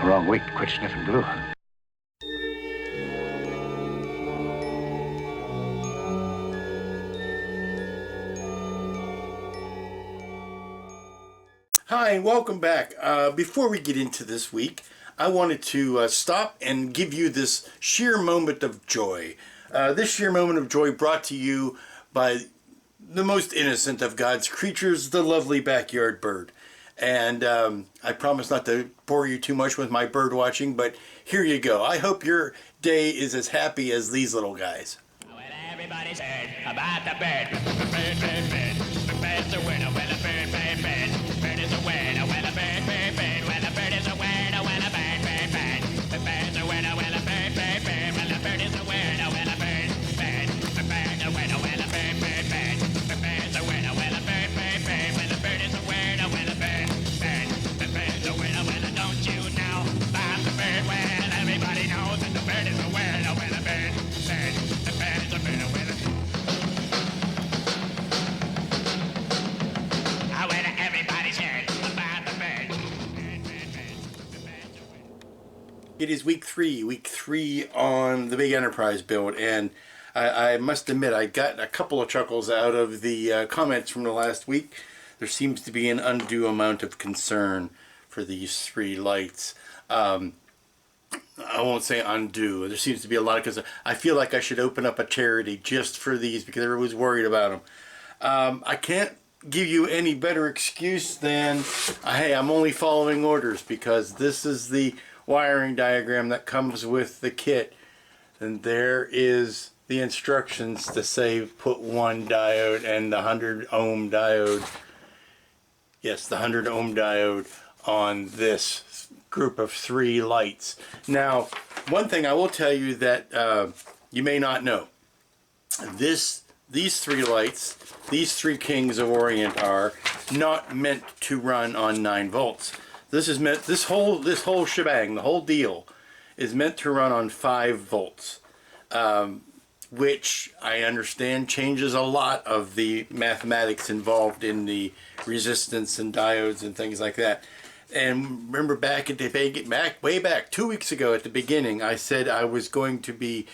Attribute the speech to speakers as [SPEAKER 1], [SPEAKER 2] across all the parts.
[SPEAKER 1] Wrong week to quit sniffing glue.
[SPEAKER 2] Hi, and welcome back. Before we get into this week, I wanted to stop and give you this sheer moment of joy. This sheer moment of joy brought to you by the most innocent of God's creatures, the lovely backyard bird. And I promise not to bore you too much with my bird watching, but here you go. I hope your day is as happy as these little guys.
[SPEAKER 3] Well, everybody's heard about the bird. Bird, bird, bird. The bird's a winner. Well, a bird, bird, bird. Bird is a winner. Well, a bird, bird, bird. Well, a bird is a winner. Well, a bird, bird, bird. The bird's a winner. Well, a bird, bird, bird. Well, a bird is a winner. Well, a bird, bird. The bird's a winner. Well, a bird, bird, bird. The bird's a winner. Well, a bird, bird, bird. Well, a bird is a winner. Well, a bird, bird. The bird's a winner. Well, don't you know about the bird? Well, everybody knows that the bird is a winner. Well, a bird, bird. The bird is a winner. Well, everybody's heard about the bird.
[SPEAKER 2] It is week three on the big enterprise build, and I must admit I got a couple of chuckles out of the comments from the last week. There seems to be an undue amount of concern for these three lights. I won't say undue. There seems to be a lot of concern. I feel like I should open up a charity just for these because everyone's worried about them. I can't give you any better excuse than, hey, I'm only following orders because this is the wiring diagram that comes with the kit, and there is the instructions to say put one diode and the 100 ohm diode, yes, the 100 ohm diode on this group of three lights. Now, one thing I will tell you that you may not know, these three lights, these three Kings of Orient, are not meant to run on 9 volts. This is meant, this whole shebang, the whole deal, is meant to run on 5 volts, which I understand changes a lot of the mathematics involved in the resistance and diodes and things like that. And remember way back 2 weeks ago at the beginning, I said I was going to be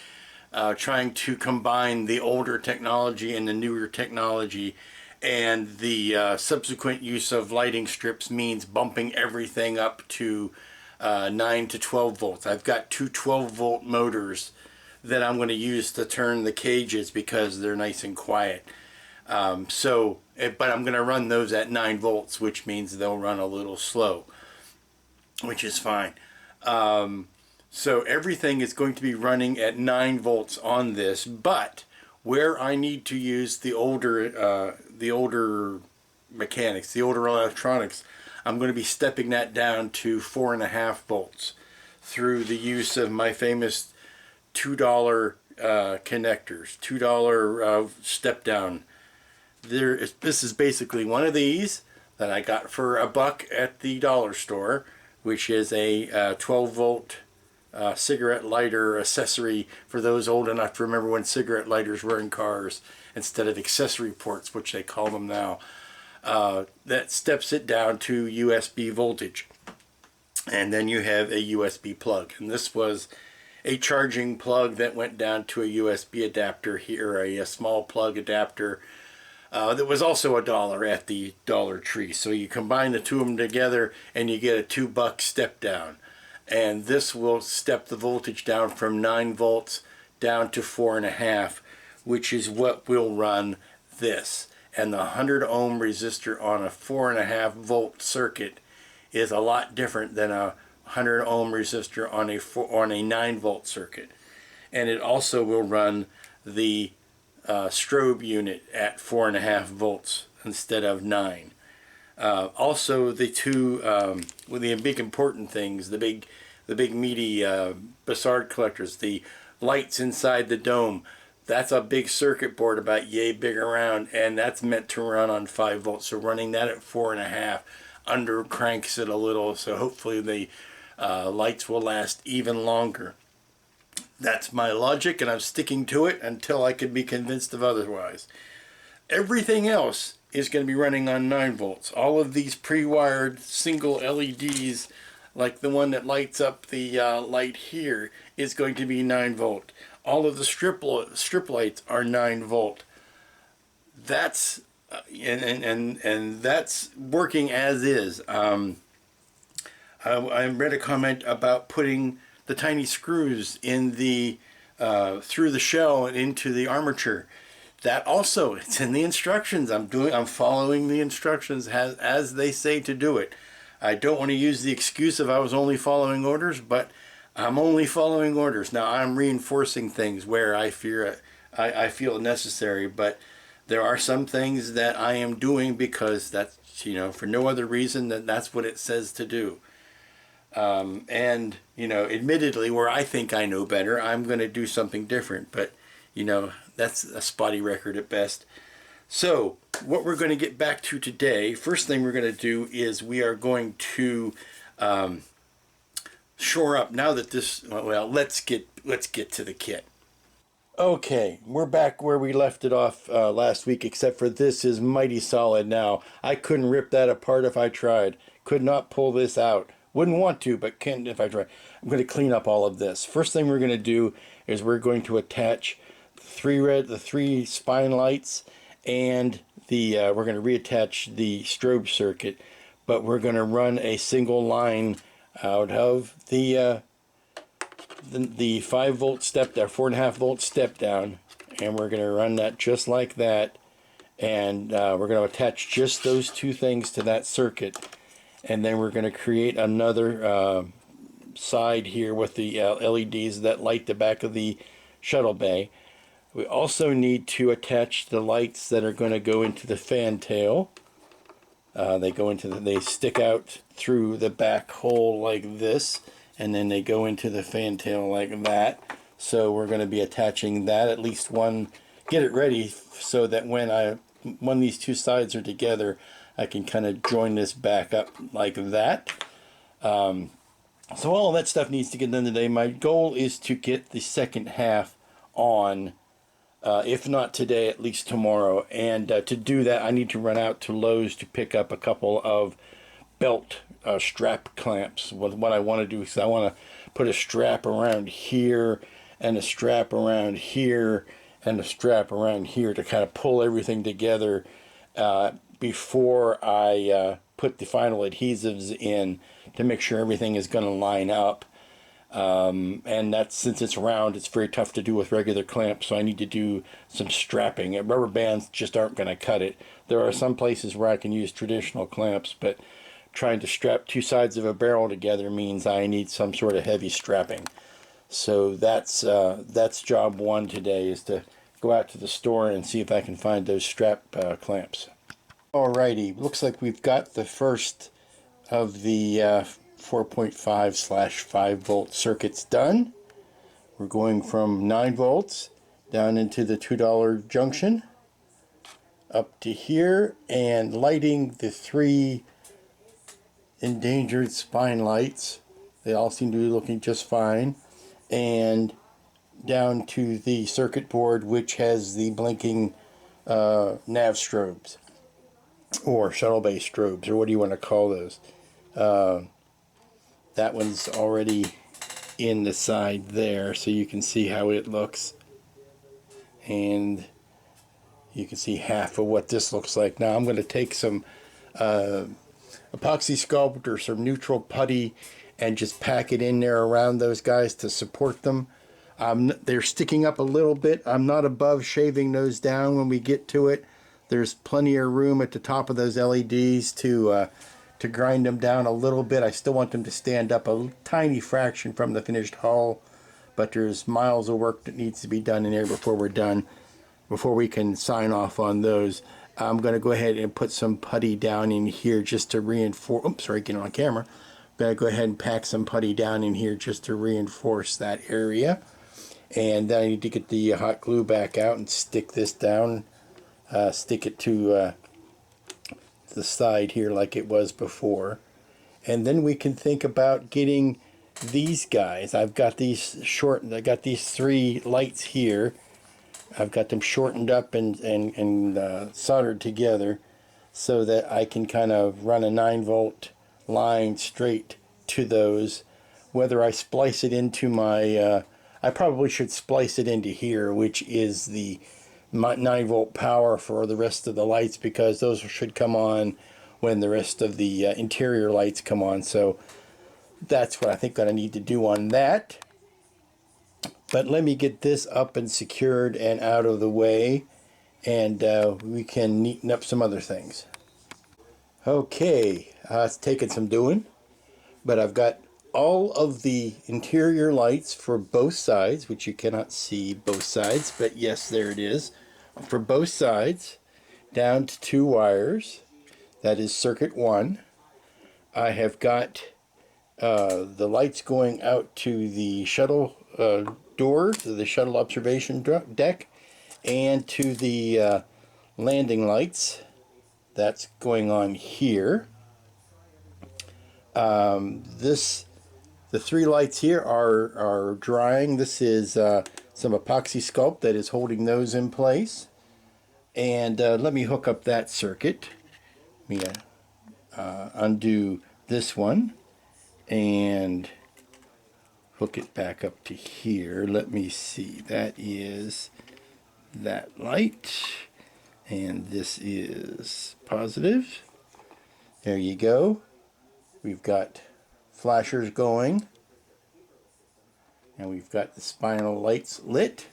[SPEAKER 2] trying to combine the older technology and the newer technology, and the subsequent use of lighting strips means bumping everything up to 9 to 12 volts. I've got two 12-volt motors that I'm going to use to turn the cages because they're nice and quiet. But I'm going to run those at 9 volts, which means they'll run a little slow, which is fine. So everything is going to be running at 9 volts on this, but where I need to use the older mechanics, the older electronics, I'm going to be stepping that down to 4.5 volts through the use of my famous $2 connectors, $2 step down. This is basically one of these that I got for $1 at the dollar store, which is a 12 volt cigarette lighter accessory for those old enough to remember when cigarette lighters were in cars instead of accessory ports, which they call them now. That steps it down to USB voltage. And then you have a USB plug. And this was a charging plug that went down to a USB adapter here, a small plug adapter that was also $1 at the Dollar Tree. So you combine the two of them together and you get a $2 step down. And this will step the voltage down from 9 volts down to 4.5, which is what will run this. And the 100 ohm resistor on a 4.5 volt circuit is a lot different than a 100 ohm resistor on a 9 volt circuit. And it also will run the strobe unit at 4.5 volts instead of 9. Also, the two the big important things, the big meaty Bussard collectors, the lights inside the dome. That's a big circuit board about yay big around, and that's meant to run on 5 volts. So running that at 4.5 under cranks it a little, so hopefully the lights will last even longer. That's my logic, and I'm sticking to it until I can be convinced of otherwise. Everything else is going to be running on 9 volts. All of these pre-wired single LEDs like the one that lights up the light here, is going to be 9 volt. All of the strip lights are 9 volt. That's and that's working as is. I read a comment about putting the tiny screws in the through the shell and into the armature. That also, it's in the instructions. I'm following the instructions as they say to do it. I don't want to use the excuse of I was only following orders, but I'm only following orders. Now I'm reinforcing things where I feel necessary, but there are some things that I am doing because that's, for no other reason than that's what it says to do. And, admittedly, where I think I know better, I'm going to do something different. But, that's a spotty record at best. So, what we're going to get back to today, first thing we're going to do is we are going to shore up, now that this, well, let's get to the kit. Okay, we're back where we left it off last week, except for this is mighty solid now. I couldn't rip that apart if I tried. Could not pull this out. Wouldn't want to, but can if I try. I'm going to clean up all of this. First thing we're going to do is we're going to attach the three spine lights, and we're going to reattach the strobe circuit, but we're going to run a single line out of the 5 volt step down, 4.5 volt step down, and we're going to run that just like that, and we're going to attach just those two things to that circuit, and then we're going to create another side here with the LEDs that light the back of the shuttle bay. We also need to attach the lights that are going to go into the fan tail. They stick out through the back hole like this, and then they go into the fan tail like that. So we're going to be attaching that, at least one, get it ready so that when these two sides are together, I can kind of join this back up like that. So all of that stuff needs to get done today. My goal is to get the second half on, if not today, at least tomorrow. And to do that, I need to run out to Lowe's to pick up a couple of belt strap clamps. What I want to do is I want to put a strap around here and a strap around here and a strap around here to kind of pull everything together before I put the final adhesives in, to make sure everything is going to line up. And that's, since it's round, it's very tough to do with regular clamps, so I need to do some strapping. Rubber bands just aren't going to cut it. There are some places where I can use traditional clamps, but trying to strap two sides of a barrel together means I need some sort of heavy strapping. So that's job one today, is to go out to the store and see if I can find those strap clamps. Alrighty, looks like we've got the first of the 4.5/5 volt circuits done. We're going from 9 volts down into the $2 junction up to here, and lighting the 3 endangered spine lights. They all seem to be looking just fine, and down to the circuit board, which has the blinking nav strobes, or shuttle bay strobes, or what do you want to call those. That one's already in the side there, so you can see how it looks, and you can see half of what this looks like. Now I'm going to take some epoxy sculpt or some neutral putty and just pack it in there around those guys to support them. They're sticking up a little bit. I'm not above shaving those down when we get to it. There's plenty of room at the top of those LEDs to grind them down a little bit. I still want them to stand up a tiny fraction from the finished hull, but there's miles of work that needs to be done in there before we're done, before we can sign off on those. I'm going to go ahead and put some putty down in here just to reinforce. Oops, sorry, getting on camera. I'm going to go ahead and pack some putty down in here just to reinforce that area. And then I need to get the hot glue back out and stick this down. Stick it to the side here like it was before, and then we can think about getting these guys. I've got these I got these 3 lights here. I've got them shortened up and soldered together so that I can kind of run a 9 volt line straight to those, whether I splice it into my, I probably should splice it into here, which is the 9-volt power for the rest of the lights, because those should come on when the rest of the interior lights come on. So that's what I think that I need to do on that. But let me get this up and secured and out of the way, and we can neaten up some other things. Okay, it's taken some doing, but I've got all of the interior lights for both sides, which you cannot see both sides, but yes, there it is. For both sides, down to 2 wires. That is circuit 1. I have got the lights going out to the shuttle door, to the shuttle observation deck, and to the landing lights. That's going on here. The 3 lights here are drying. This is some epoxy sculpt that is holding those in place. And let me hook up that circuit. Let me undo this one and hook it back up to here. Let me see. That is that light. And this is positive. There you go. We've got flashers going. And we've got the spinal lights lit.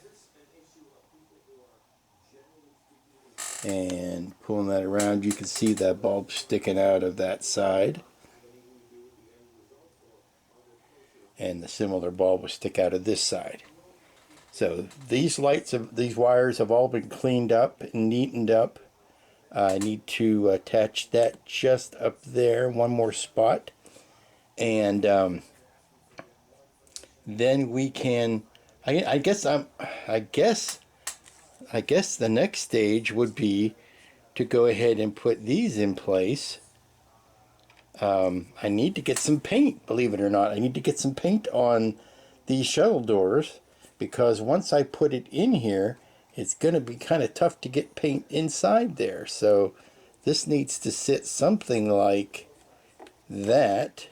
[SPEAKER 2] And pulling that around, you can see that bulb sticking out of that side. And the similar bulb will stick out of this side. So these wires have all been cleaned up and neatened up. I need to attach that just up there, one more spot, and then we can. I guess the next stage would be to go ahead and put these in place. I need to get some paint, believe it or not. I need to get some paint on these shuttle doors, because once I put it in here, it's going to be kind of tough to get paint inside there. So this needs to sit something like that.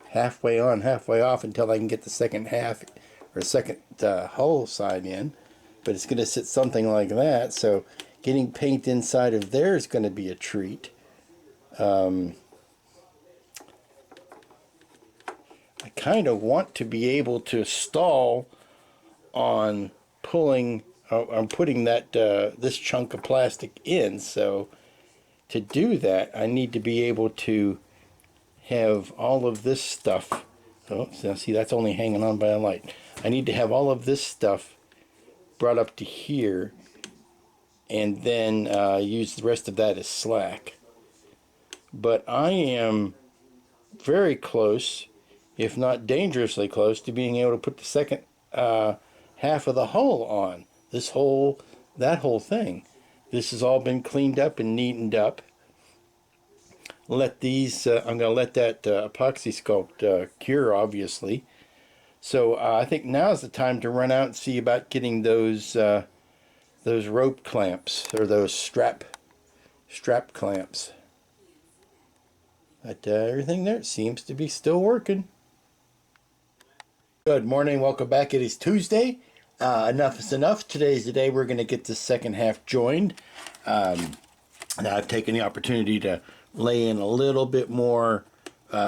[SPEAKER 2] Halfway on, halfway off, until I can get the second half or second hull side in. But it's going to sit something like that. So getting paint inside of there is going to be a treat. I kind of want to be able to stall on putting that this chunk of plastic in. So to do that, I need to be able to have all of this stuff. Oh, so see, that's only hanging on by a light. I need to have all of this stuff brought up to here, and then use the rest of that as slack. But I am very close, if not dangerously close, to being able to put the second half of the hull on. That whole thing. This has all been cleaned up and neatened up. Let these, I'm going to let that epoxy sculpt cure, obviously. So I think now's the time to run out and see about getting those rope clamps, or those strap clamps. But everything there seems to be still working. Good morning, welcome back. It is Tuesday. Enough is enough. Today's the day we're going to get the second half joined. Now I've taken the opportunity to lay in a little bit more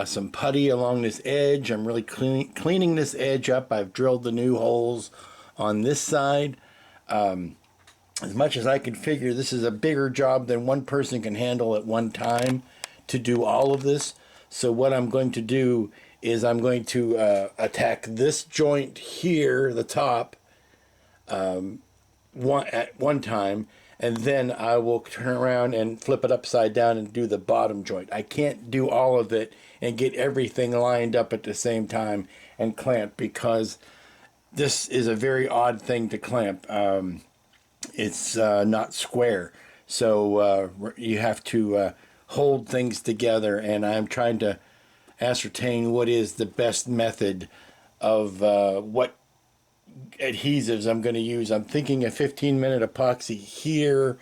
[SPEAKER 2] some putty along this edge. I'm really cleaning this edge up. I've drilled the new holes on this side. As much as I can figure, this is a bigger job than one person can handle at one time to do all of this. So what I'm going to do is I'm going to attack this joint here, the top, at one time, and then I will turn around and flip it upside down and do the bottom joint. I can't do all of it and get everything lined up at the same time and clamp, because this is a very odd thing to clamp. It's not square, so you have to hold things together, and I'm trying to ascertain what is the best method of what adhesives I'm going to use. I'm thinking a 15-minute epoxy here,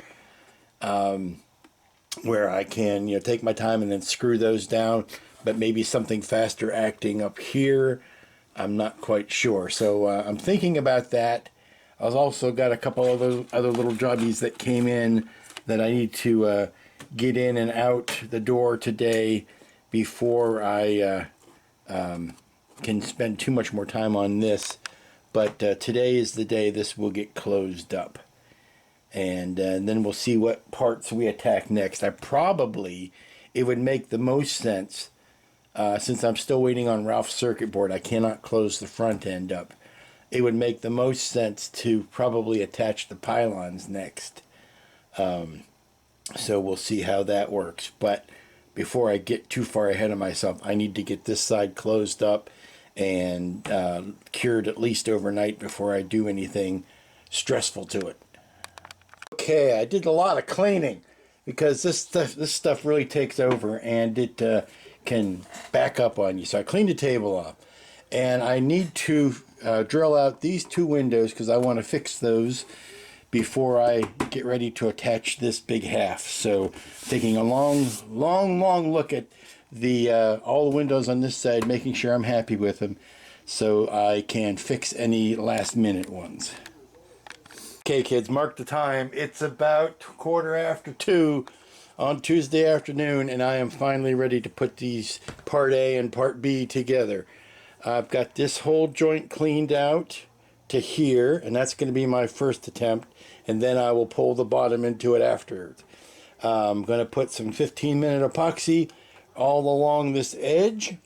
[SPEAKER 2] where I can, take my time and then screw those down, but maybe something faster acting up here. I'm not quite sure. So I'm thinking about that. I've also got a couple of other little jobbies that came in that I need to get in and out the door today before I can spend too much more time on this. But today is the day this will get closed up. And then we'll see what parts we attack next. It would make the most sense, since I'm still waiting on Ralph's circuit board, I cannot close the front end up. It would make the most sense to probably attach the pylons next. So we'll see how that works. But before I get too far ahead of myself, I need to get this side closed up and cured at least overnight before I do anything stressful to it. Okay, I did a lot of cleaning because this stuff really takes over and it can back up on you. So I cleaned the table off, and I need to drill out these two windows because I want to fix those before I get ready to attach this big half. So taking a long look at the all the windows on this side, making sure I'm happy with them so I can fix any last minute ones. Okay, kids, mark the time. It's about 2:15 on Tuesday afternoon, and I am finally ready to put these Part A and Part B together. I've got this whole joint cleaned out to here, and that's going to be my first attempt, and then I will pull the bottom into it afterwards. I'm going to put some 15-minute epoxy all along this edge.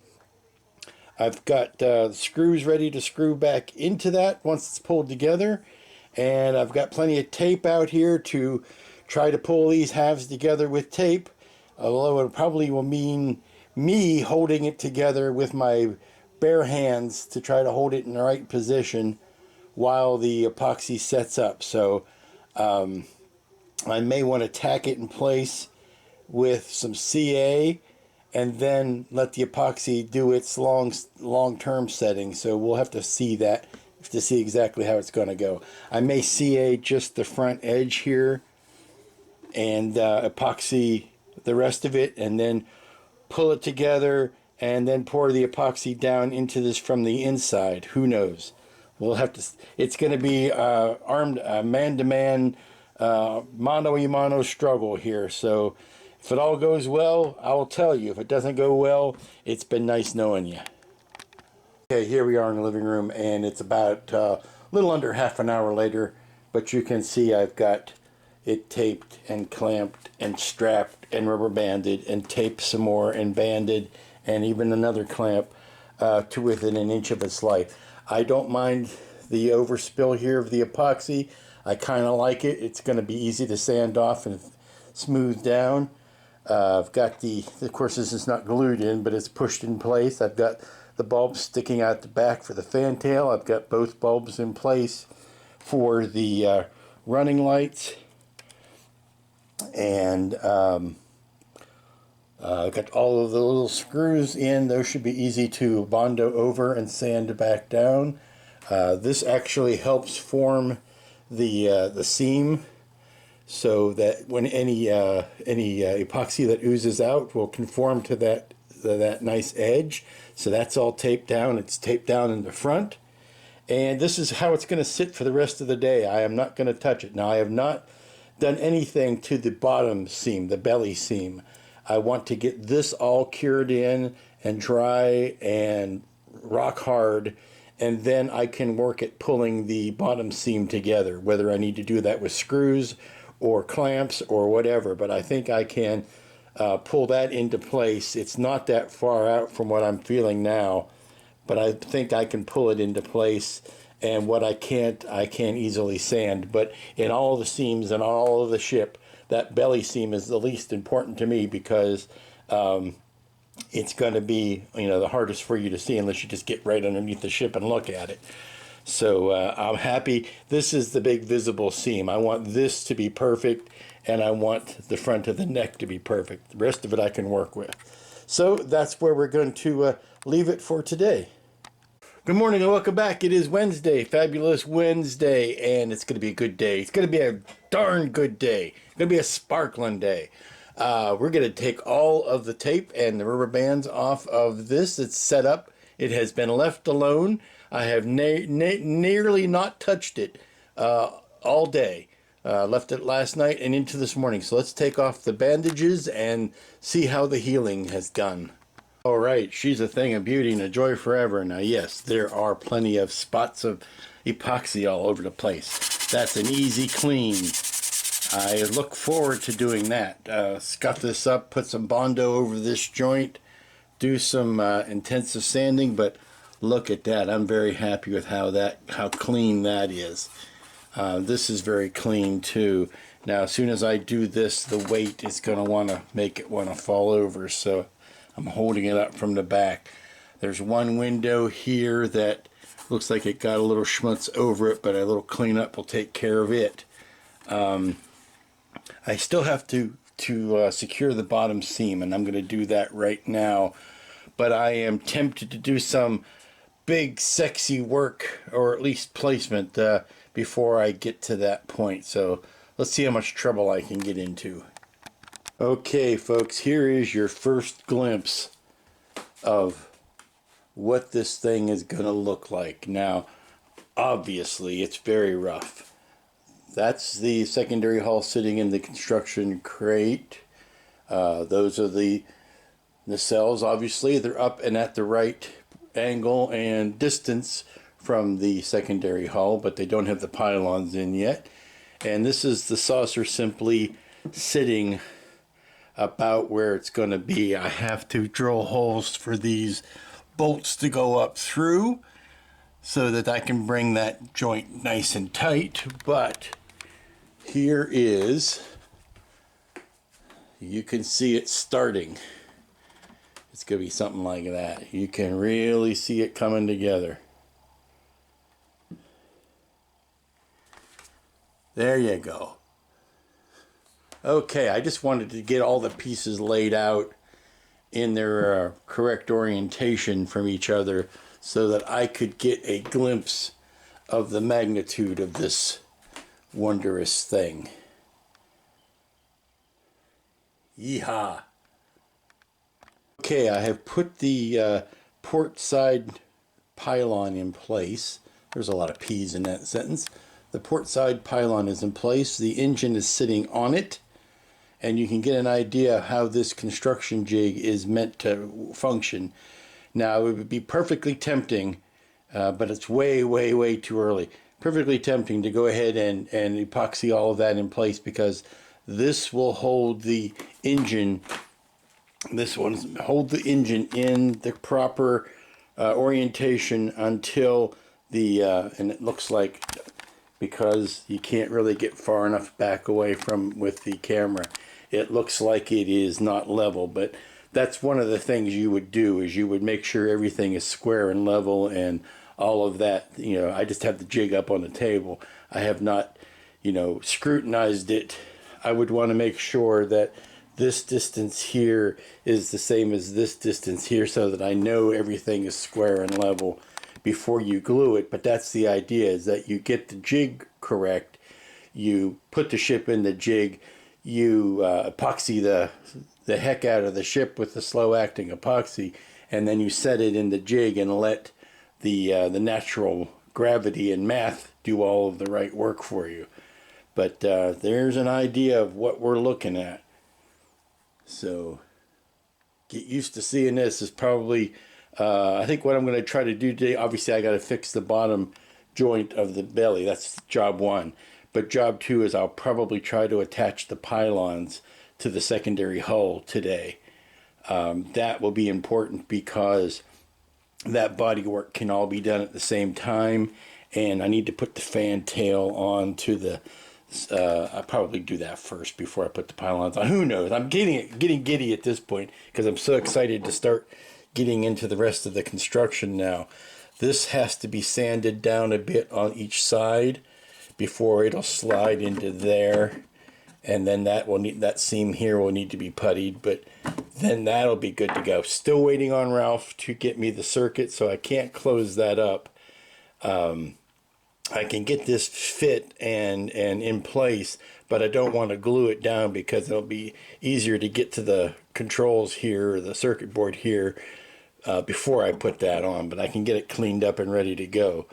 [SPEAKER 2] I've got screws ready to screw back into that once it's pulled together. And I've got plenty of tape out here to try to pull these halves together with tape, although it probably will mean me holding it together with my bare hands to try to hold it in the right position while the epoxy sets up. So I may want to tack it in place with some CA and then let the epoxy do its long-term setting. So we'll have to see that to see exactly how it's going to go. I may CA just the front edge here and epoxy the rest of it, and then pull it together and then pour the epoxy down into this from the inside. Who knows? We'll have to. It's going to be armed man-to-man, mano-a-mano struggle here. So if it all goes well, I will tell you. If it doesn't go well, it's been nice knowing you. Okay, here we are in the living room, and it's about a little under half an hour later, but you can see I've got it taped and clamped and strapped and rubber banded and taped some more and banded and even another clamp to within an inch of its life. I don't mind the overspill here of the epoxy. I kind of like it. It's going to be easy to sand off and smooth down. I've got of course this is not glued in, but it's pushed in place. I've got the bulbs sticking out the back for the fantail. I've got both bulbs in place for the running lights. And I've got all of the little screws in. Those should be easy to Bondo over and sand back down. This actually helps form the seam so that when any epoxy that oozes out will conform to that nice edge. So that's all taped down. It's taped down in the front. And this is how it's going to sit for the rest of the day. I am not going to touch it. Now, I have not done anything to the bottom seam, the belly seam. I want to get this all cured in and dry and rock hard, and then I can work at pulling the bottom seam together, whether I need to do that with screws or clamps or whatever. But I think I can pull that into place. It's not that far out from what I'm feeling now, but I think I can pull it into place. And what I can't easily sand. But in all the seams and all of the ship, that belly seam is the least important to me because it's going to be, the hardest for you to see unless you just get right underneath the ship and look at it. So I'm happy. This is the big visible seam. I want this to be perfect, and I want the front of the neck to be perfect. The rest of it I can work with. So that's where we're going to leave it for today. Good morning and welcome back. It is Wednesday, fabulous Wednesday, and it's going to be a good day. It's going to be a darn good day. It's going to be a sparkling day. We're going to take all of the tape and the rubber bands off of this. It's set up. It has been left alone. I have nearly not touched it all day. Left it last night and into this morning. So let's take off the bandages and see how the healing has done. All right, she's a thing of beauty and a joy forever. Now, yes, there are plenty of spots of epoxy all over the place. That's an easy clean. I look forward to doing that. Scuff this up, put some Bondo over this joint, do some intensive sanding, but look at that. I'm very happy with how clean that is. This is very clean too. Now, as soon as I do this, the weight is going to want to make it want to fall over, so I'm holding it up from the back. There's one window here that looks like it got a little schmutz over it, but a little cleanup will take care of it. I still have to secure the bottom seam, and I'm going to do that right now. But I am tempted to do some big, sexy work, or at least placement, before I get to that point. So let's see how much trouble I can get into. Okay, folks, here is your first glimpse of what this thing is going to look like. Now, obviously, it's very rough. That's the secondary hull sitting in the construction crate. Those are the nacelles. Obviously, they're up and at the right angle and distance from the secondary hull, but they don't have the pylons in yet. And this is the saucer simply sitting about where it's going to be. I have to drill holes for these bolts to go up through so that I can bring that joint nice and tight. But here is, you can see it starting. It's going to be something like that. You can really see it coming together. There you go. Okay, I just wanted to get all the pieces laid out in their correct orientation from each other so that I could get a glimpse of the magnitude of this wondrous thing. Yeehaw! Okay, I have put the port side pylon in place. There's a lot of P's in that sentence. The port side pylon is in place. The engine is sitting on it. And you can get an idea how this construction jig is meant to function. Now, it would be perfectly tempting, but it's way, way, way too early. Perfectly tempting to go ahead and epoxy all of that in place, because this will hold the engine. This one hold the engine in the proper orientation until the and it looks like, because you can't really get far enough back away from with the camera, it looks like it is not level. But that's one of the things you would do, is you would make sure everything is square and level and all of that. You know, I just have the jig up on the table. I have not, scrutinized it. I would want to make sure that this distance here is the same as this distance here, so that I know everything is square and level before you glue it. But that's the idea, is that you get the jig correct, you put the ship in the jig, you epoxy the heck out of the ship with the slow acting epoxy, and then you set it in the jig and let the natural gravity and math do all of the right work for you. But there's an idea of what we're looking at. So get used to seeing this. Is probably I think what I'm going to try to do today, obviously I got to fix the bottom joint of the belly. That's job one. But job two is I'll probably try to attach the pylons to the secondary hull today. That will be important, because that body work can all be done at the same time, and I need to put the fan tail on to the I'll probably do that first before I put the pylons on. Who knows? I'm getting giddy at this point, because I'm so excited to start getting into the rest of the construction now. This has to be sanded down a bit on each side before it'll slide into there, and then that seam here will need to be puttied, but then that'll be good to go. Still waiting on Ralph to get me the circuit, so I can't close that up I can get this fit and in place, but I don't want to glue it down because it'll be easier to get to the controls here, or the circuit board here, before I put that on. But I can get it cleaned up and ready to go.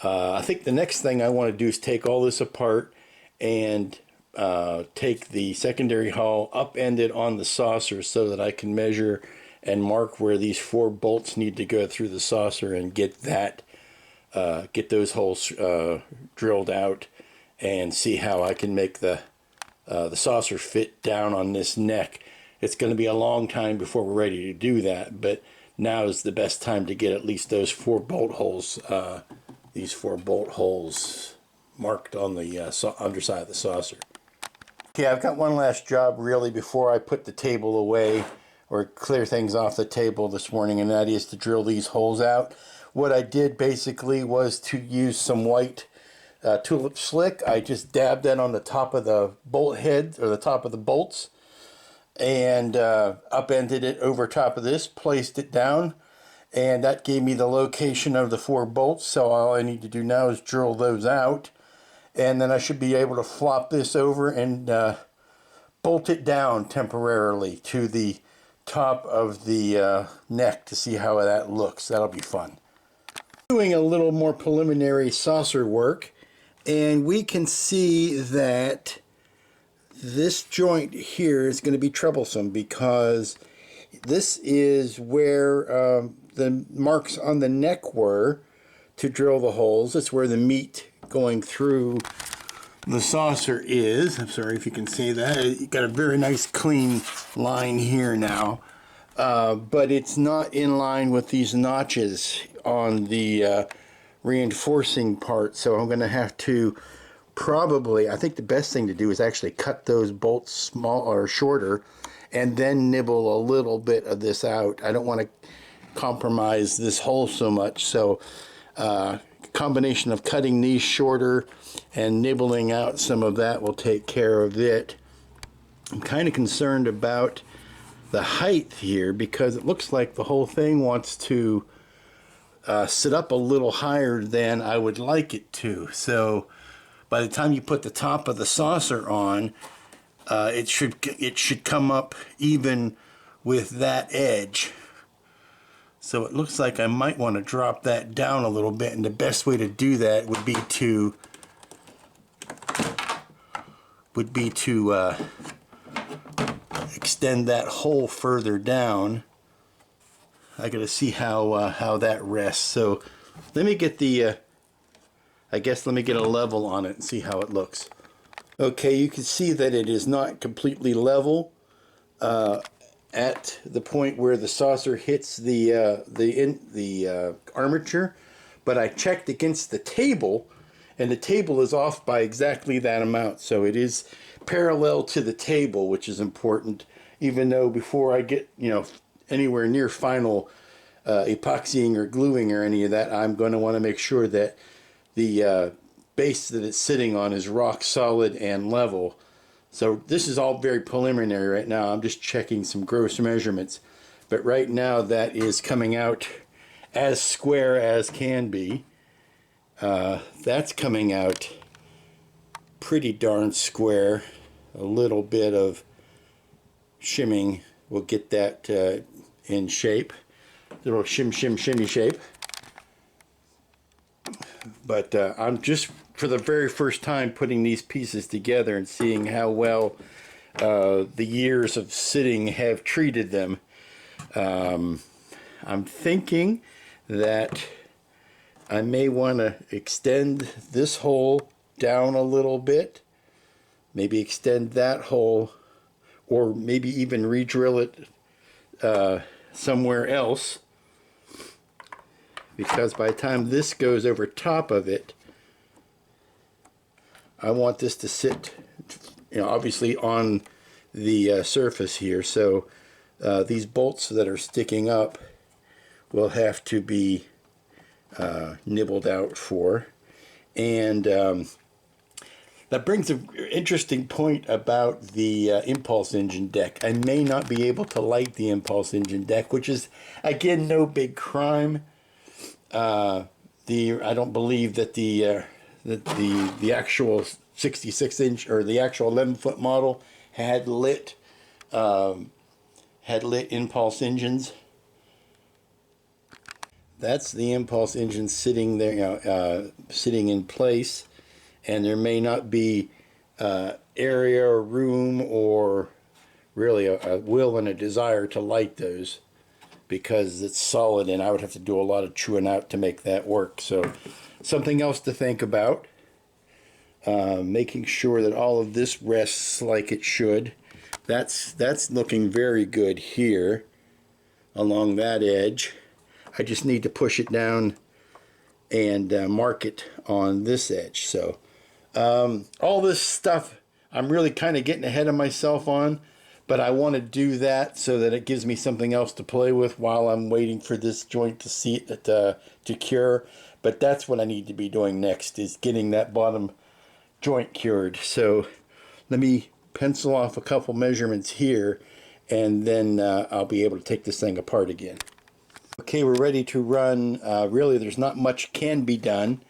[SPEAKER 2] I think the next thing I want to do is take all this apart and take the secondary hull, upend it on the saucer so that I can measure and mark where these 4 bolts need to go through the saucer and get that get those holes drilled out, and see how I can make the saucer fit down on this neck. It's going to be a long time before we're ready to do that, but now is the best time to get at least those 4 bolt holes, these 4 bolt holes marked on the underside of the saucer. Okay, I've got one last job really before I put the table away or clear things off the table this morning, and that is to drill these holes out. What I did basically was to use some white tulip slick. I just dabbed that on the top of the bolt head, or the top of the bolts, and upended it over top of this, placed it down, and that gave me the location of the 4 bolts. So all I need to do now is drill those out, and then I should be able to flop this over and bolt it down temporarily to the top of the neck to see how that looks. That'll be fun. Doing a little more preliminary saucer work, and we can see that this joint here is going to be troublesome because this is where the marks on the neck were to drill the holes. It's where the meat going through the saucer is. I'm sorry if you can see that. You got a very nice clean line here now, but it's not in line with these notches on the reinforcing part, so I'm going to have to probably, I think the best thing to do is actually cut those bolts small or shorter and then nibble a little bit of this out. I don't want to compromise this hole so much, so combination of cutting these shorter and nibbling out some of that will take care of it. I'm kind of concerned about the height here because it looks like the whole thing wants to sit up a little higher than I would like it to. So by the time you put the top of the saucer on, it should come up even with that edge. So it looks like I might want to drop that down a little bit, and the best way to do that would be to extend that hole further down. I gotta see how that rests. So let me get the let me get a level on it and see how it looks. Okay, you can see that it is not completely level at the point where the saucer hits the armature, but I checked against the table, and the table is off by exactly that amount. So it is parallel to the table, which is important. Even though before I get anywhere near final epoxying or gluing or any of that, I'm going to want to make sure that the base that it's sitting on is rock solid and level. So this is all very preliminary right now. I'm just checking some gross measurements, but right now that is coming out as square as can be. That's coming out pretty darn square. A little bit of shimming will get that in shape, a little shimmy shape. But I'm just for the very first time putting these pieces together and seeing how well the years of sitting have treated them. I'm thinking that I may want to extend this hole down a little bit, maybe extend that hole, or maybe even re-drill it somewhere else, because by the time this goes over top of it, I want this to sit, obviously on the surface here. So these bolts that are sticking up will have to be nibbled out for. And that brings an interesting point about the impulse engine deck. I may not be able to light the impulse engine deck, which is, again, no big crime. I don't believe that the the actual 66-inch or the actual 11-foot model had lit impulse engines. That's the impulse engine sitting there, sitting in place, and there may not be area or room or really a will and a desire to light those because it's solid, and I would have to do a lot of chewing out to make that work. So something else to think about. Making sure that all of this rests like it should. That's looking very good here along that edge. I just need to push it down and mark it on this edge. So all this stuff I'm really kind of getting ahead of myself on, but I want to do that so that it gives me something else to play with while I'm waiting for this joint to cure. But that's what I need to be doing next, is getting that bottom joint cured. So let me pencil off a couple measurements here, and then I'll be able to take this thing apart again. Okay, we're ready to run. Really, there's not much can be done.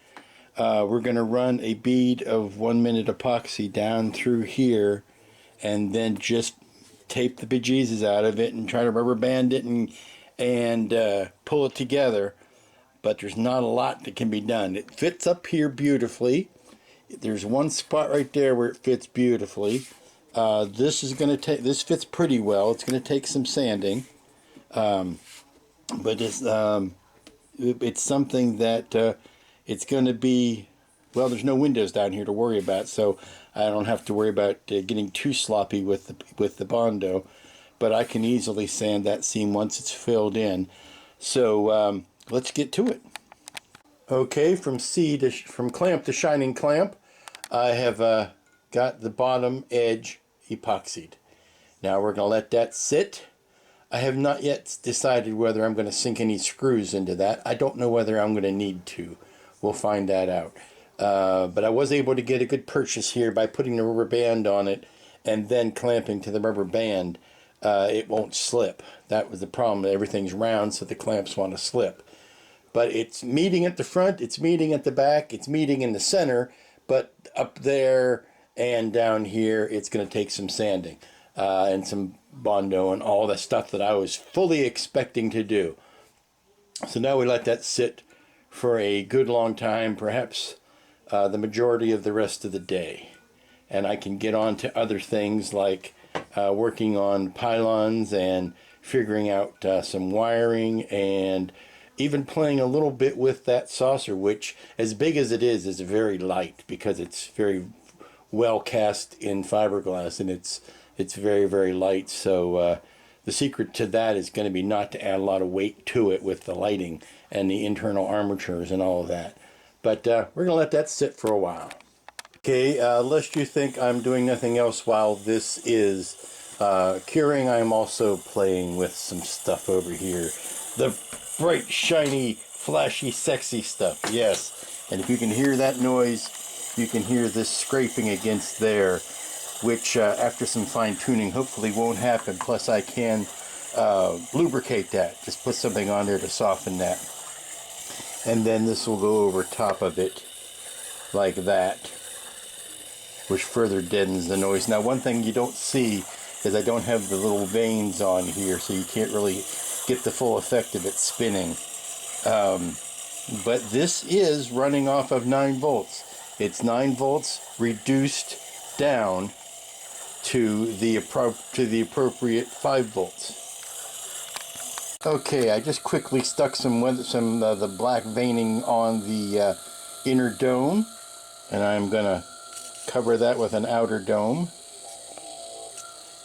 [SPEAKER 2] We're going to run a bead of 1 minute epoxy down through here, and then just tape the bejesus out of it and try to rubber band it and pull it together. But there's not a lot that can be done. It fits up here beautifully. There's one spot right there where it fits beautifully. This fits pretty well. It's going to take some sanding, but it's something that it's going to be. Well, there's no windows down here to worry about, so I don't have to worry about getting too sloppy with the Bondo. But I can easily sand that seam once it's filled in. So let's get to it. Okay, from clamp to shining clamp, I have got the bottom edge epoxied. Now we're going to let that sit. I have not yet decided whether I'm going to sink any screws into that. I don't know whether I'm going to need to. We'll find that out. But I was able to get a good purchase here by putting the rubber band on it and then clamping to the rubber band. It won't slip. That was the problem. Everything's round, so the clamps want to slip. But it's meeting at the front, it's meeting at the back, it's meeting in the center, but up there and down here, it's going to take some sanding and some Bondo and all the stuff that I was fully expecting to do. So now we let that sit for a good long time, perhaps the majority of the rest of the day. And I can get on to other things like working on pylons and figuring out some wiring, and even playing a little bit with that saucer, which, as big as it is very light because it's very well cast in fiberglass, and it's very, very light. So the secret to that is going to be not to add a lot of weight to it with the lighting and the internal armatures and all of that. But we're going to let that sit for a while. Okay, lest you think I'm doing nothing else while this is curing, I'm also playing with some stuff over here. The bright, shiny, flashy, sexy stuff, yes. And if you can hear that noise, you can hear this scraping against there, which after some fine tuning hopefully won't happen. Plus I can lubricate that. Just put something on there to soften that. And then this will go over top of it like that, which further deadens the noise. Now, one thing you don't see is I don't have the little vanes on here, so you can't really get the full effect of it spinning. But this is running off of 9 volts. It's 9 volts reduced down to the appropriate 5 volts. Okay, I just quickly stuck some the black veining on the inner dome, and I'm gonna cover that with an outer dome.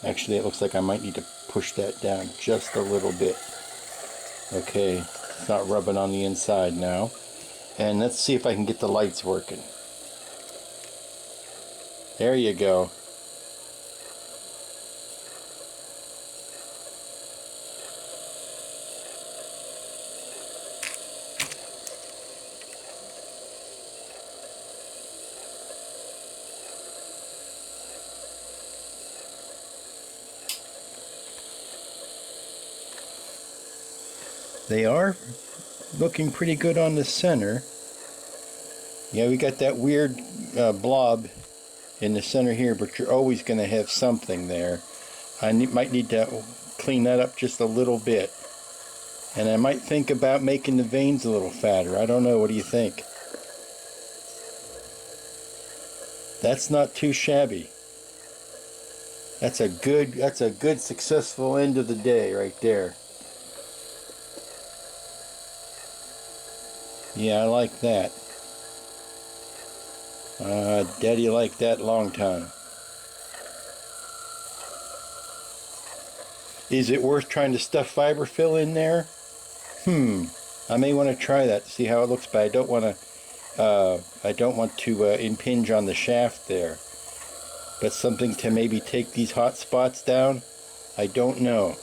[SPEAKER 2] Actually, it looks like I might need to push that down just a little bit. Okay, it's not rubbing on the inside now. And let's see if I can get the lights working. There you go. They are looking pretty good on the center. Yeah, we got that weird blob in the center here, but you're always going to have something there. Might need to clean that up just a little bit. And I might think about making the veins a little fatter. I don't know. What do you think? That's not too shabby. That's a good successful end of the day right there. Yeah, I like that. Daddy liked that long time. Is it worth trying to stuff fiberfill in there? I may want to try that to see how it looks, but I don't want to impinge on the shaft there. But something to maybe take these hot spots down? I don't know.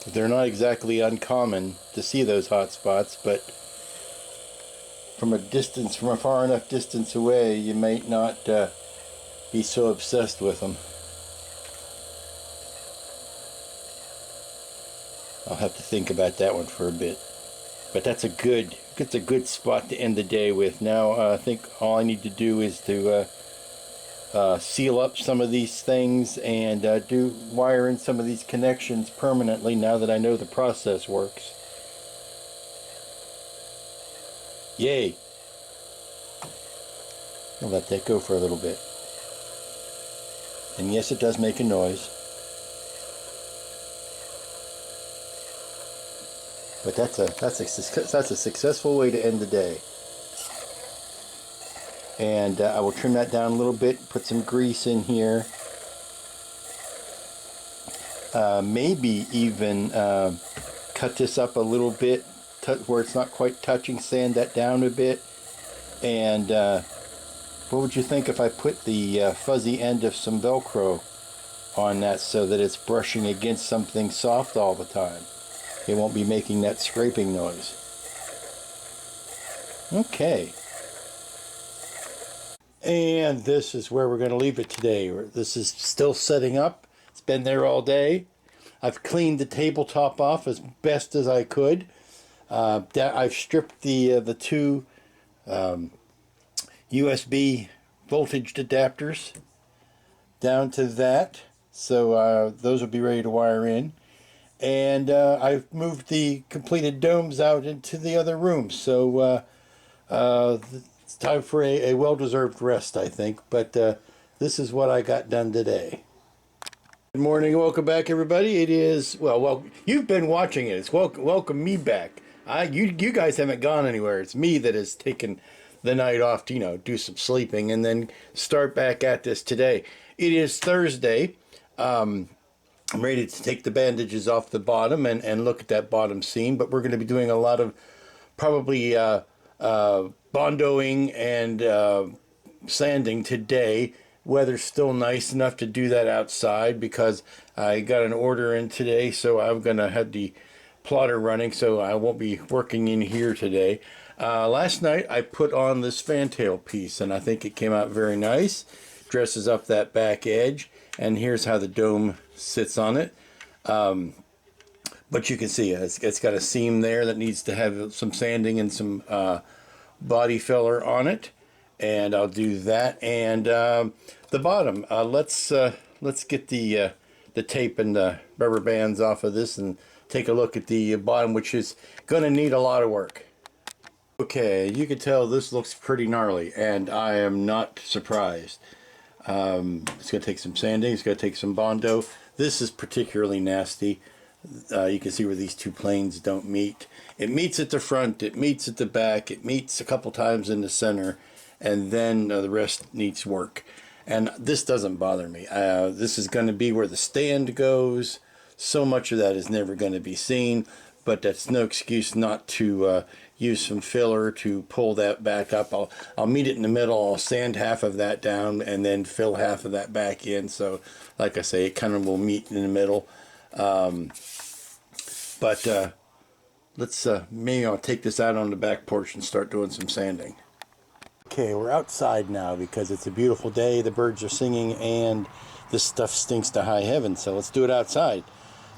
[SPEAKER 2] They're not exactly uncommon to see those hot spots, but from a far enough distance away, you might not be so obsessed with them. I'll have to think about that one for a bit. But it's a good spot to end the day with. Now I think all I need to do is to seal up some of these things and wire in some of these connections permanently now that I know the process works. Yay! I'll let that go for a little bit. And yes, it does make a noise. But that's a successful way to end the day. And I will trim that down a little bit, put some grease in here. Maybe even cut this up a little bit where it's not quite touching, sand that down a bit. And what would you think if I put the fuzzy end of some Velcro on that so that it's brushing against something soft all the time? It won't be making that scraping noise. Okay. And this is where we're going to leave it today. This is still setting up. It's been there all day. I've cleaned the tabletop off as best as I could. I've stripped the two USB voltage adapters down to that. So those will be ready to wire in. And I've moved the completed domes out into the other rooms. So it's time for a well-deserved rest, I think. But this is what I got done today. Good morning and welcome back, everybody. It is, well, you've been watching it. It's welcome me back. You guys haven't gone anywhere. It's me that has taken the night off to, do some sleeping and then start back at this today. It is Thursday. I'm ready to take the bandages off the bottom and look at that bottom seam, but we're going to be doing a lot of probably bondoing and sanding today. Weather's still nice enough to do that outside because I got an order in today, so I'm going to have the plotter running, so I won't be working in here today. Last night I put on this fantail piece, and I think it came out very nice. Dresses up that back edge, and here's how the dome sits on it. But you can see it's got a seam there that needs to have some sanding and some body filler on it, and I'll do that. And the bottom, let's get the tape and the rubber bands off of this and take a look at the bottom, which is going to need a lot of work. Okay, you can tell this looks pretty gnarly, and I am not surprised. It's going to take some sanding. It's going to take some Bondo. This is particularly nasty. You can see where these two planes don't meet. It meets at the front. It meets at the back. It meets a couple times in the center. And then the rest needs work. And this doesn't bother me. This is going to be where the stand goes. So much of that is never going to be seen. But that's no excuse not to use some filler to pull that back up. I'll meet it in the middle. I'll sand half of that down and then fill half of that back in. So, like I say, it kind of will meet in the middle. Let's maybe I'll take this out on the back porch and start doing some sanding. Okay, we're outside now because it's a beautiful day. The birds are singing and this stuff stinks to high heaven. So let's do it outside.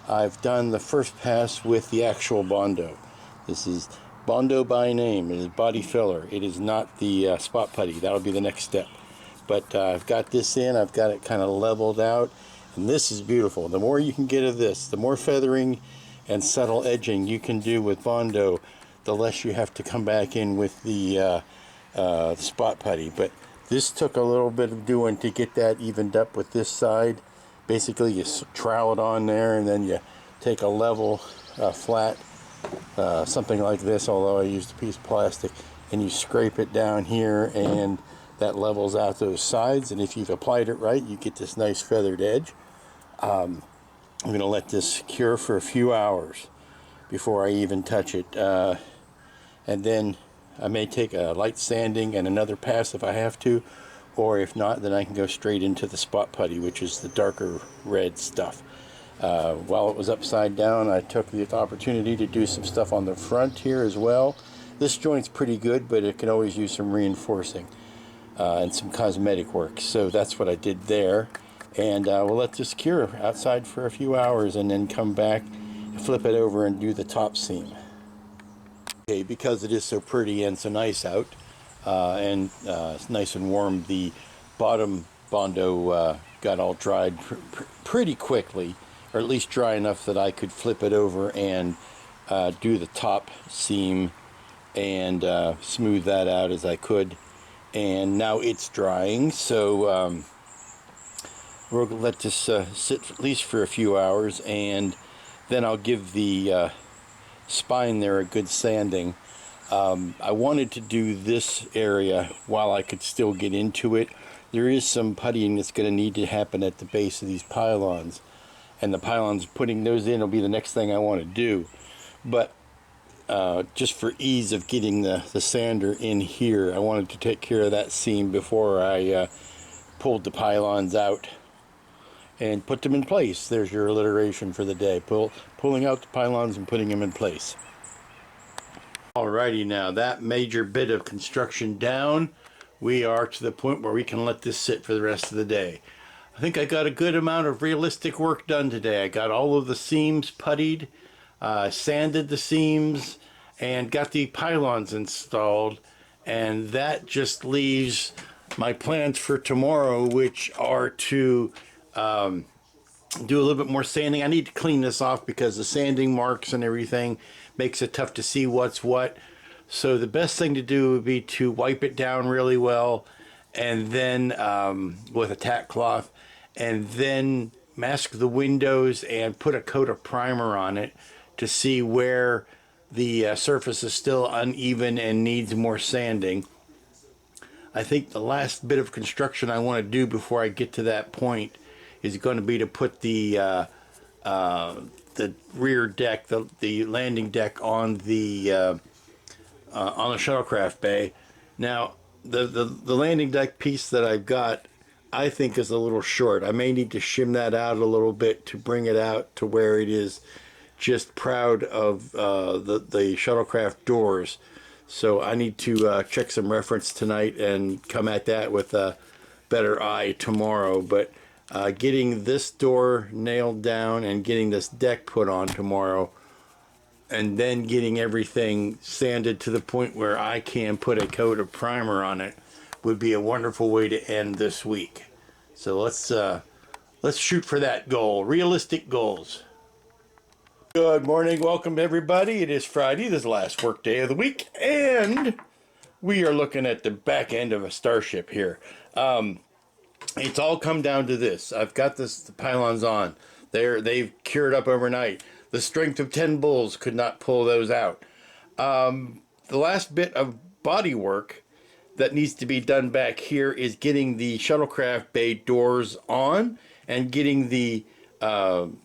[SPEAKER 2] I've done the first pass with the actual Bondo. This is Bondo by name. It is body filler. It is not the spot putty. That'll be the next step. But I've got this in. I've got it kind of leveled out. And this is beautiful. The more you can get of this, the more feathering and subtle edging you can do with Bondo, the less you have to come back in with the spot putty. But this took a little bit of doing to get that evened up with this side. Basically, you trowel it on there, and then you take a level, flat, something like this, although I used a piece of plastic, and you scrape it down here, and that levels out those sides. And if you've applied it right, you get this nice feathered edge. I'm going to let this cure for a few hours before I even touch it. And then I may take a light sanding and another pass if I have to, or if not, then I can go straight into the spot putty, which is the darker red stuff. While it was upside down, I took the opportunity to do some stuff on the front here as well. This joint's pretty good, but it can always use some reinforcing and some cosmetic work. So that's what I did there. And we'll let this cure outside for a few hours and then come back, flip it over, and do the top seam. Okay, because it is so pretty and so nice out, and it's nice and warm, the bottom Bondo got all dried pretty quickly, or at least dry enough that I could flip it over and do the top seam and smooth that out as I could. And now it's drying, so we're going to let this sit at least for a few hours, and then I'll give the spine there a good sanding. I wanted to do this area while I could still get into it. There is some puttying that's going to need to happen at the base of these pylons, and the pylons, putting those in will be the next thing I want to do. But just for ease of getting the sander in here, I wanted to take care of that seam before I pulled the pylons out and put them in place. There's your alliteration for the day. Pulling out the pylons and putting them in place. Alrighty, now that major bit of construction down, we are to the point where we can let this sit for the rest of the day. I think I got a good amount of realistic work done today. I got all of the seams puttied, sanded the seams, and got the pylons installed. And that just leaves my plans for tomorrow, which are to do a little bit more sanding. I need to clean this off because the sanding marks and everything makes it tough to see what's what. So the best thing to do would be to wipe it down really well, and then with a tack cloth, and then mask the windows and put a coat of primer on it to see where the surface is still uneven and needs more sanding. I think the last bit of construction I want to do before I get to that point is going to be to put the rear deck, the landing deck on the shuttlecraft bay. Now, the landing deck piece that I've got, I think, is a little short. I may need to shim that out a little bit to bring it out to where it is just proud of the shuttlecraft doors. So I need to check some reference tonight and come at that with a better eye tomorrow. But getting this door nailed down and getting this deck put on tomorrow, and then getting everything sanded to the point where I can put a coat of primer on it, would be a wonderful way to end this week. So let's shoot for that goal. Realistic goals. Good morning, welcome everybody. It is Friday, this is the last work day of the week, and we are looking at the back end of a starship here. It's all come down to this. I've got the pylons on. They've cured up overnight. The strength of 10 bulls could not pull those out. The last bit of body work that needs to be done back here is getting the shuttlecraft bay doors on and getting the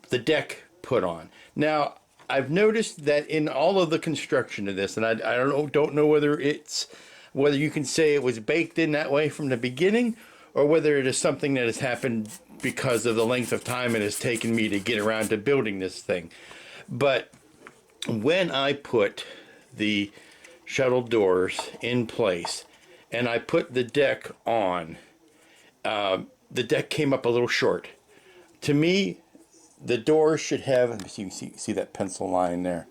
[SPEAKER 2] deck put on. Now, I've noticed that in all of the construction of this, and I don't know whether you can say it was baked in that way from the beginning, or whether it is something that has happened because of the length of time it has taken me to get around to building this thing. But when I put the shuttle doors in place and I put the deck on, the deck came up a little short. To me, the door should have, let me see that pencil line there.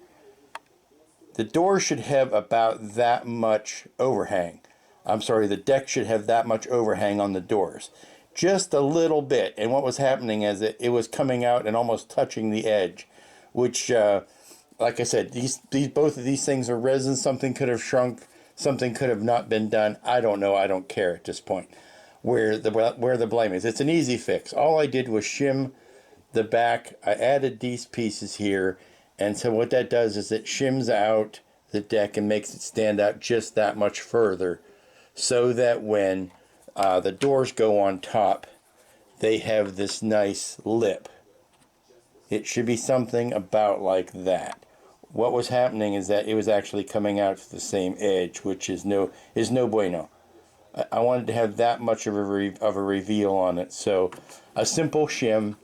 [SPEAKER 2] the door should have about that much overhang. I'm sorry, the deck should have that much overhang on the doors. Just a little bit. And what was happening is it was coming out and almost touching the edge, which, like I said, both of these things are resin. Something could have shrunk. Something could have not been done. I don't know. I don't care at this point where the blame is. It's an easy fix. All I did was shim the back. I added these pieces here. And so what that does is it shims out the deck and makes it stand out just that much further, so that when the doors go on top, they have this nice lip. It should be something about like that. What was happening is that it was actually coming out to the same edge, which is no bueno. I wanted to have that much of a reveal on it, so a simple shim,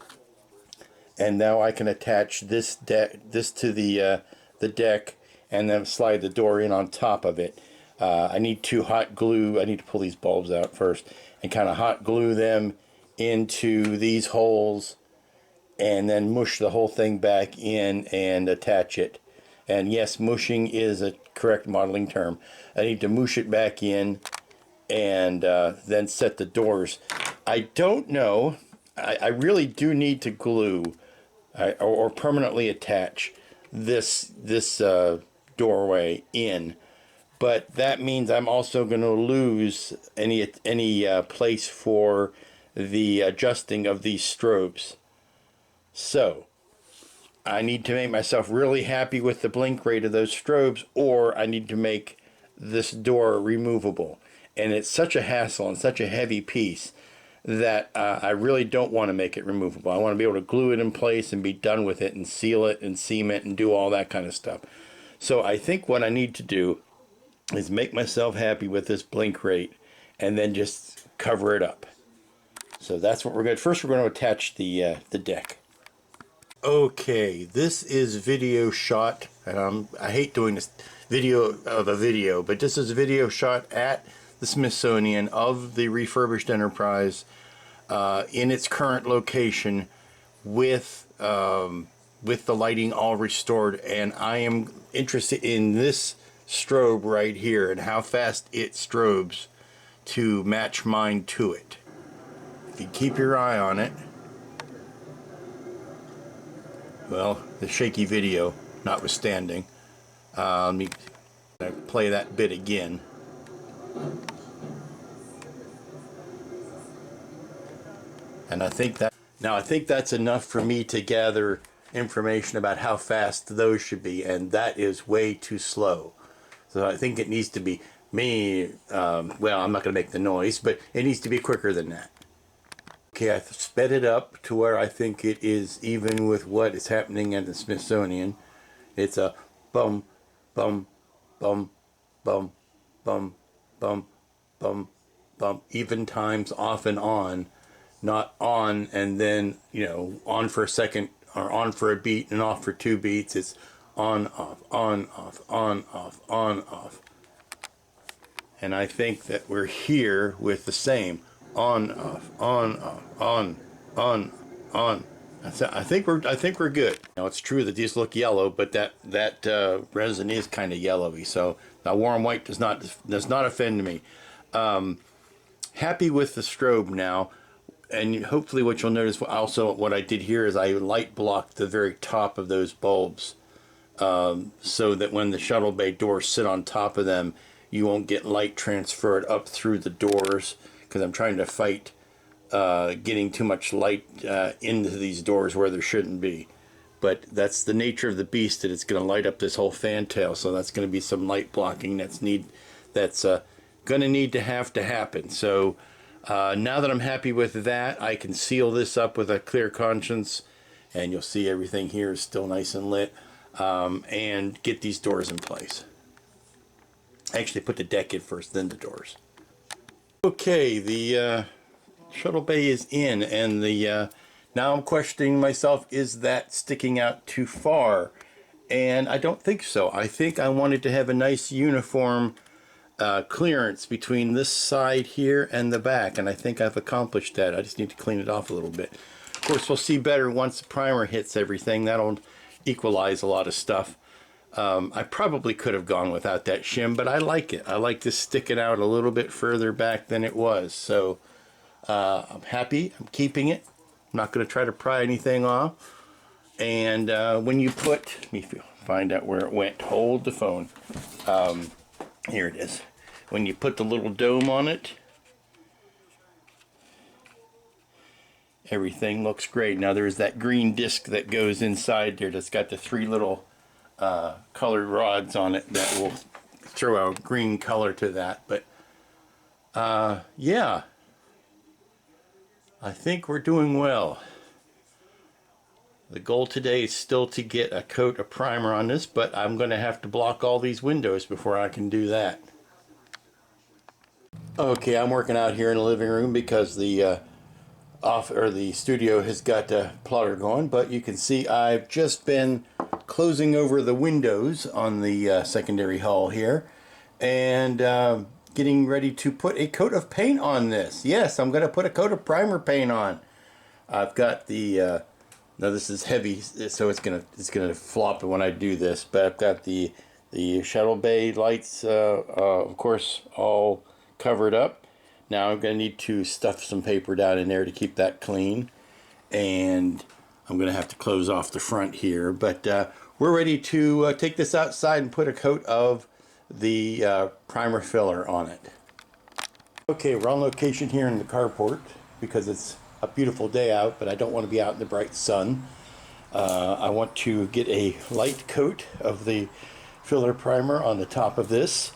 [SPEAKER 2] and now I can attach this to the deck, and then slide the door in on top of it. I need to hot glue. I need to pull these bulbs out first and kind of hot glue them into these holes, and then mush the whole thing back in and attach it. And yes, mushing is a correct modeling term. I need to mush it back in and then set the doors. I don't know. I really do need to glue or permanently attach this doorway in. But that means I'm also going to lose any place for the adjusting of these strobes. So I need to make myself really happy with the blink rate of those strobes, or I need to make this door removable. And it's such a hassle and such a heavy piece that I really don't want to make it removable. I want to be able to glue it in place and be done with it and seal it and cement and do all that kind of stuff. So I think what I need to do is make myself happy with this blink rate and then just cover it up. So that's what we're going to, first we're going to attach the deck. Okay, this is video shot, and I hate doing this video of a video, but this is a video shot at the Smithsonian of the refurbished Enterprise in its current location with the lighting all restored, and I am interested in this strobe right here and how fast it strobes to match mine to it. If you keep your eye on it, well, the shaky video notwithstanding, let me play that bit again. And I think that's enough for me to gather information about how fast those should be, and that is way too slow. So I think it needs to be well, I'm not going to make the noise, but it needs to be quicker than that. Okay, I've sped it up to where I think it is even with what is happening at the Smithsonian. It's a bum, bum, bum, bum, bum, bum, bum, bum, even times off and on, not on and then, on for a second or on for a beat and off for 2 beats. It's on, off, on, off, on, off, on, off. And I think that we're here with the same on, off, on, off, on. I think we're good. Now it's true that these look yellow, but that resin is kind of yellowy. So now warm white does not offend me. Happy with the strobe now, and hopefully what you'll notice also what I did here is I light blocked the very top of those bulbs, so that when the shuttle bay doors sit on top of them, you won't get light transferred up through the doors, because I'm trying to fight getting too much light into these doors where there shouldn't be. But that's the nature of the beast, that it's going to light up this whole fantail, so that's going to be some light blocking that's going to need to happen. So now that I'm happy with that, I can seal this up with a clear conscience, and you'll see everything here is still nice and lit, and get these doors in place. Actually put the deck in first, then the doors. Okay, the shuttle bay is in, and now I'm questioning myself, is that sticking out too far? And I don't think so. I think I wanted to have a nice uniform clearance between this side here and the back, and I think I've accomplished that. I just need to clean it off a little bit. Of course, we'll see better once the primer hits everything. That'll equalize a lot of stuff. I probably could have gone without that shim, but I like it. I like to stick it out a little bit further back than it was. So I'm happy. I'm keeping it. I'm not going to try to pry anything off. And when you put, let me find out where it went. Hold the phone. Here it is. When you put the little dome on it, everything looks great. Now there's that green disc that goes inside there that's got the 3 little colored rods on it that will throw a green color to that. But yeah, I think we're doing well. The goal today is still to get a coat of primer on this, but I'm going to have to block all these windows before I can do that. Okay, I'm working out here in the living room because the the studio has got the plotter going, but you can see I've just been closing over the windows on the secondary hull here and getting ready to put a coat of paint on this. Yes, I'm going to put a coat of primer paint on. I've got the now this is heavy, so it's gonna flop when I do this, but I've got the shuttle bay lights of course all covered up. Now I'm going to need to stuff some paper down in there to keep that clean, and I'm going to have to close off the front here, but we're ready to take this outside and put a coat of the primer filler on it. Okay, we're on location here in the carport because it's a beautiful day out, but I don't want to be out in the bright sun. I want to get a light coat of the filler primer on the top of this,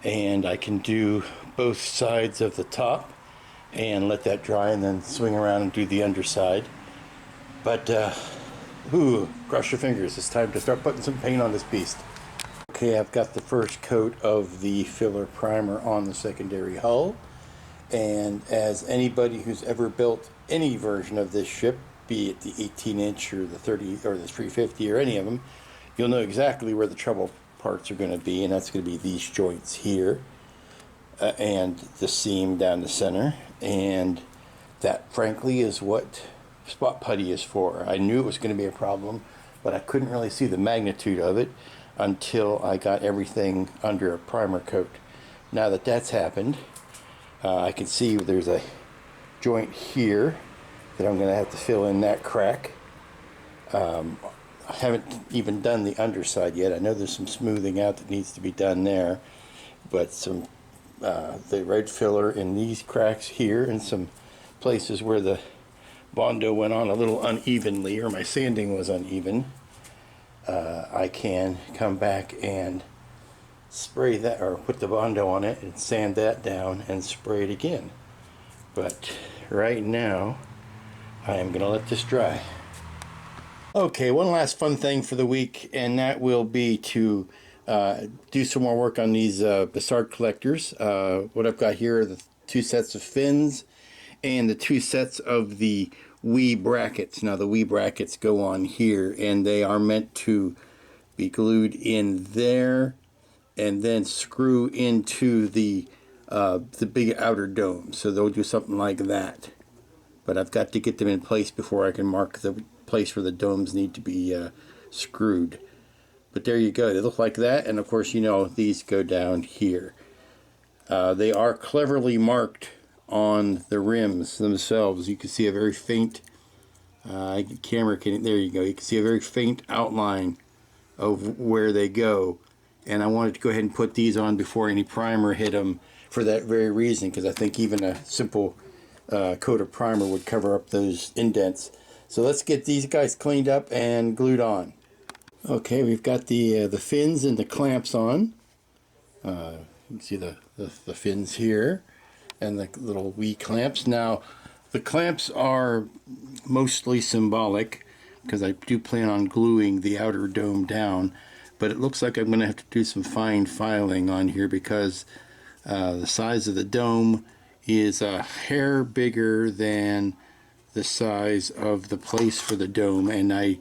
[SPEAKER 2] and I can do both sides of the top and let that dry and then swing around and do the underside. But cross your fingers, it's time to start putting some paint on this beast. Okay, I've got the first coat of the filler primer on the secondary hull, and as anybody who's ever built any version of this ship, be it the 18-inch or the 30 or the 350 or any of them, you'll know exactly where the trouble parts are going to be, and that's going to be these joints here and the seam down the center, and that frankly is what spot putty is for. I knew it was going to be a problem, but I couldn't really see the magnitude of it until I got everything under a primer coat. Now that that's happened, I can see there's a joint here that I'm going to have to fill in that crack. I haven't even done the underside yet. I know there's some smoothing out that needs to be done there, but some the red filler in these cracks here and some places where the Bondo went on a little unevenly, or my sanding was uneven, I can come back and spray that, or put the Bondo on it and sand that down and spray it again. But right now I am going to let this dry. Okay, one last fun thing for the week, and that will be to do some more work on these Bussard collectors. What I've got here are the 2 sets of fins and the 2 sets of the wee brackets. Now the wee brackets go on here, and they are meant to be glued in there and then screw into the big outer dome. So they'll do something like that. But I've got to get them in place before I can mark the place where the domes need to be screwed. But there you go. They look like that, and of course, you know, these go down here. They are cleverly marked on the rims themselves. You can see a very faint camera can, there you go, you can see a very faint outline of where they go, and I wanted to go ahead and put these on before any primer hit them for that very reason, because I think even a simple coat of primer would cover up those indents. So let's get these guys cleaned up and glued on. Okay, we've got the fins and the clamps on. You can see the fins here and the little wee clamps. Now the clamps are mostly symbolic because I do plan on gluing the outer dome down, but it looks like I'm going to have to do some fine filing on here because the size of the dome is a hair bigger than the size of the place for the dome, and I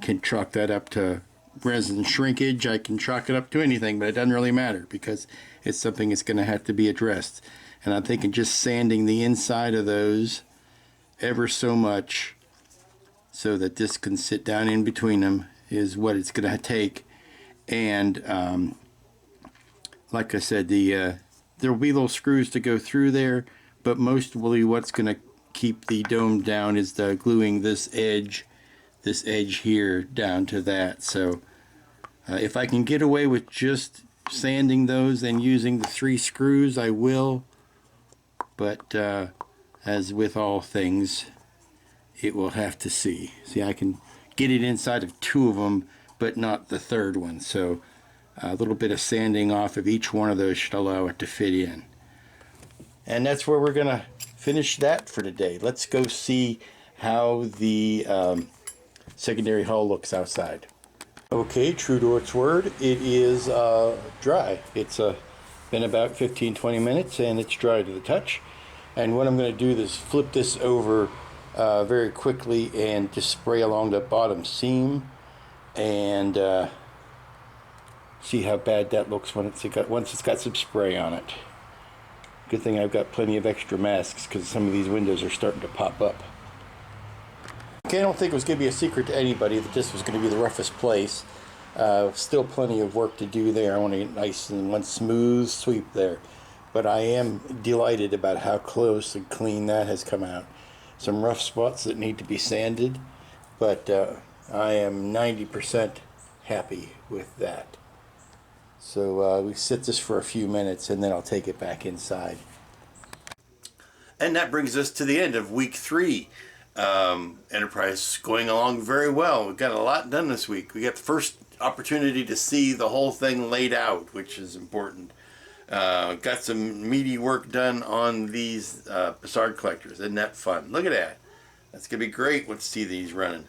[SPEAKER 2] can chalk that up to resin shrinkage. I can chalk it up to anything, but it doesn't really matter because it's something that's going to have to be addressed. And I'm thinking just sanding the inside of those ever so much so that this can sit down in between them is what it's going to take. And like I said, there will be little screws to go through there, but mostly what's going to keep the dome down is the gluing this edge here down to that. So if I can get away with just sanding those and using the 3 screws, I will. But as with all things, it will have to see. See, I can get it inside of 2 of them, but not the 3rd one. So a little bit of sanding off of each one of those should allow it to fit in. And that's where we're gonna finish that for today. Let's go see how the secondary hull looks outside. Okay, true to its word, it is dry. It's been about 15-20 minutes and it's dry to the touch. And what I'm going to do is flip this over very quickly and just spray along the bottom seam and see how bad that looks once it's got some spray on it. Good thing I've got plenty of extra masks because some of these windows are starting to pop up. Okay, I don't think it was going to be a secret to anybody that this was going to be the roughest place. Still plenty of work to do there. I want to get nice and one smooth sweep there. But I am delighted about how close and clean that has come out. Some rough spots that need to be sanded, but I am 90% happy with that. So we sit this for a few minutes and then I'll take it back inside. And that brings us to the end of week 3. Enterprise going along very well. We've got a lot done this week. We got the first opportunity to see the whole thing laid out, which is important. Got some meaty work done on these Bussard collectors. Isn't that fun? Look at that. That's going to be great to see these running.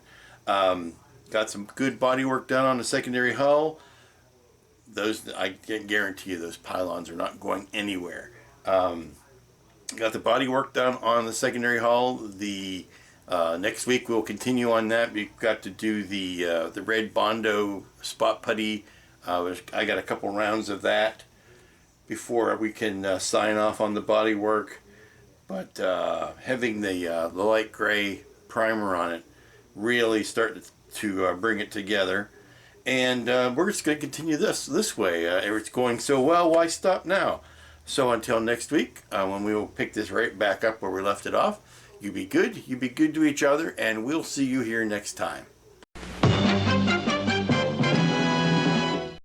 [SPEAKER 2] Got some good body work done on the secondary hull. Those, I can guarantee you, those pylons are not going anywhere. Got the body work done on the secondary hull. The next week we'll continue on that. We've got to do the red Bondo spot putty. I got a couple rounds of that before we can sign off on the body work. But having the light gray primer on it really started to bring it together. And we're just going to continue this way. It's going so well, why stop now? So until next week, when we will pick this right back up where we left it off, you be good to each other, and we'll see you here next time.